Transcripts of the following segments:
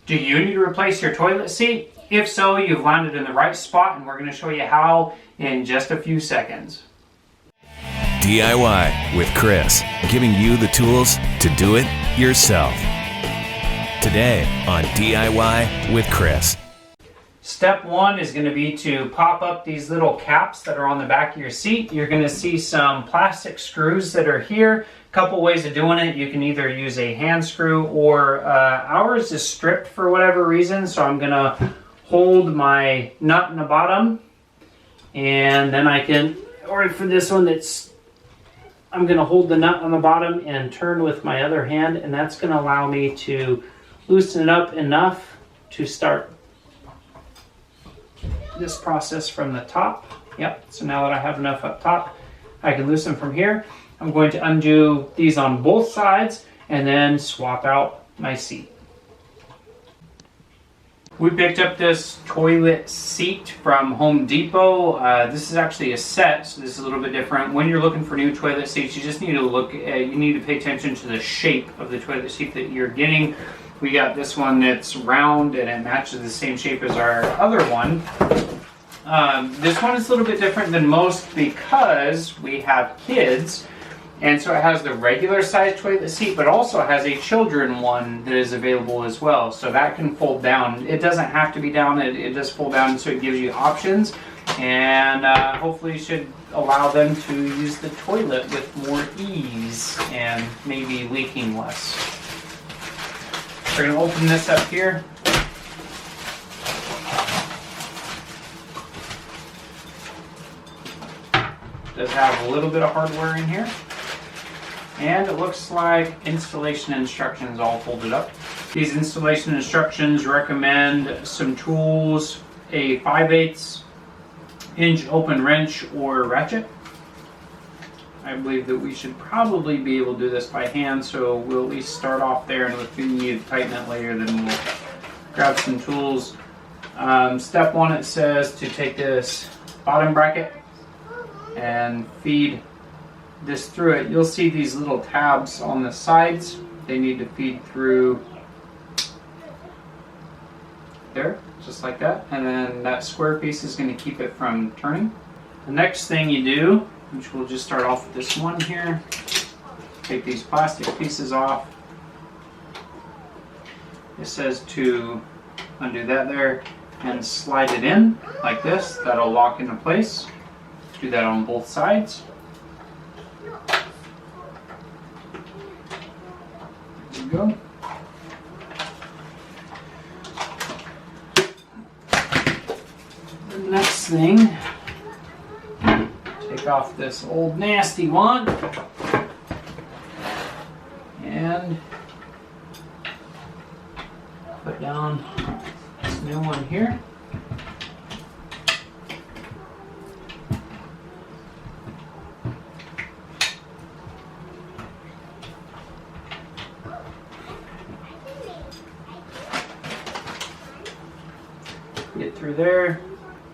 Do you need to replace your toilet seat? If so, you've landed in the right spot, and we're going to show you how in just a few seconds. DIY with Chris, giving you the tools to do it yourself. Today on DIY with Chris. Step one is going to be to pop up these little caps that are on the back of your seat. You're going to see some plastic screws that are here. A couple ways of doing it. You can either use a hand screw or ours is stripped for whatever reason. So I'm going to hold my nut in the bottom, and then I can, or for this one I'm going to hold the nut on the bottom and turn with my other hand, and that's going to allow me to loosen it up enough to start this process from the top. Yep, so now that I have enough up top, I can loosen from here. I'm going to undo these on both sides and then swap out my seat. We picked up this toilet seat from Home Depot. This is actually a set, so this is a little bit different. When you're looking for new toilet seats, you just need to you need to pay attention to the shape of the toilet seat that you're getting. We got this one that's round and it matches the same shape as our other one. This one is a little bit different than most because we have kids, and so it has the regular size toilet seat, but also has a children one that is available as well. So that can fold down. It doesn't have to be down, it does fold down, so it gives you options, and hopefully should allow them to use the toilet with more ease and maybe leaking less. We're going to open this up here. It does have a little bit of hardware in here. And it looks like installation instructions all folded up. These installation instructions recommend some tools, a 5/8 inch open wrench or ratchet. I believe that we should probably be able to do this by hand, so we'll at least start off there, and if we need to tighten it later, then we'll grab some tools. Step one, it says to take this bottom bracket and feed this through it. You'll see these little tabs on the sides. They need to feed through there, just like that, and then that square piece is going to keep it from turning. The next thing you do, which we'll just start off with this one here, take these plastic pieces off. It says to undo that there and slide it in like this. That'll lock into place. Do that on both sides. There you go. The next thing, take off this old nasty one and put down this new one here. Get through there,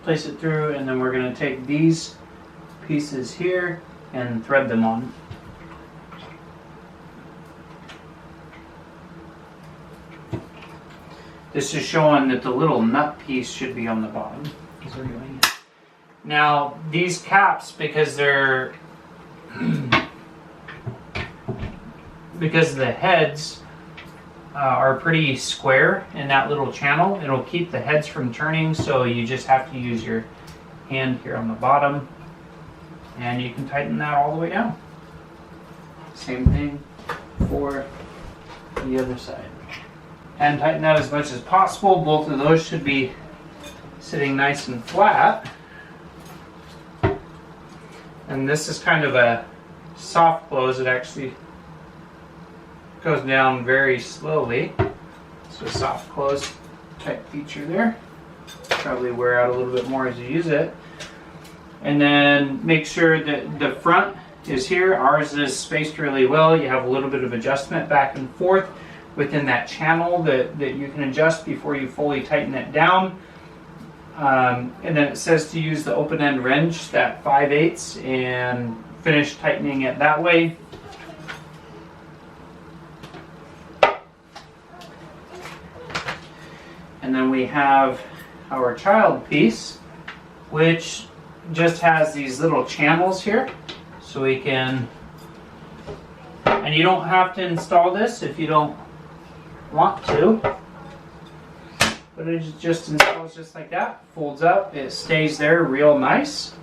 place it through, and then we're going to take these pieces here and thread them on. This is showing that the little nut piece should be on the bottom as we're doing it. Now these caps, because they're because the heads are pretty square in that little channel, it'll keep the heads from turning, so you just have to use your hand here on the bottom, and you can tighten that all the way down. Same thing for the other side. And tighten that as much as possible. Both of those should be sitting nice and flat. And this is kind of a soft close. It actually goes down very slowly. So soft close type feature there. Probably wear out a little bit more as you use it. And then make sure that the front is here. Ours is spaced really well. You have a little bit of adjustment back and forth within that channel that you can adjust before you fully tighten it down. And then it says to use the open end wrench, that 5/8, and finish tightening it that way. And then we have our child piece, which just has these little channels here. So we can, and you don't have to install this if you don't want to. But it just installs just like that, folds up, it stays there real nice.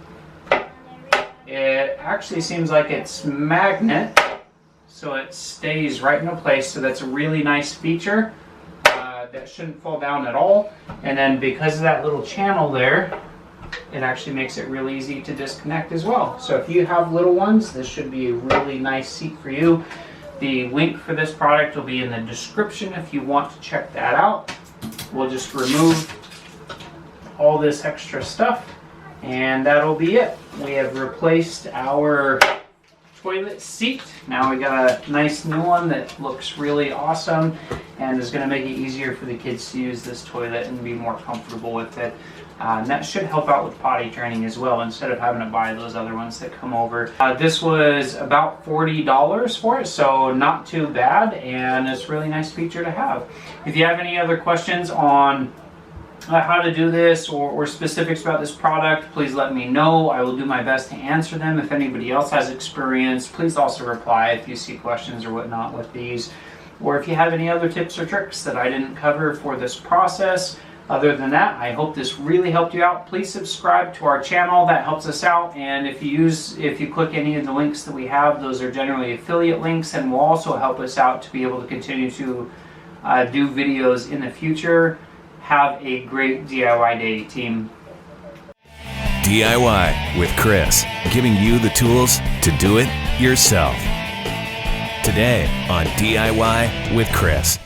It actually seems like it's magnet, so it stays right into place, so that's a really nice feature. That shouldn't fall down at all. And then because of that little channel there, it actually makes it really easy to disconnect as well. So if you have little ones, this should be a really nice seat for you. The link for this product will be in the description if you want to check that out. We'll just remove all this extra stuff and that'll be it. We have replaced our toilet seat. Now we got a nice new one that looks really awesome and is going to make it easier for the kids to use this toilet and be more comfortable with it. And that should help out with potty training as well, instead of having to buy those other ones that come over. This was about $40 for it, so not too bad, and it's a really nice feature to have. If you have any other questions on how to do this or specifics about this product, please let me know. I will do my best to answer them. If anybody else has experience, please also reply if you see questions or whatnot with these. Or if you have any other tips or tricks that I didn't cover for this process. Other than that, I hope this really helped you out. Please subscribe to our channel. That helps us out. And if you click any of the links that we have, those are generally affiliate links and will also help us out to be able to continue to do videos in the future. Have a great DIY day, team. DIY with Chris, giving you the tools to do it yourself. Today on DIY with Chris.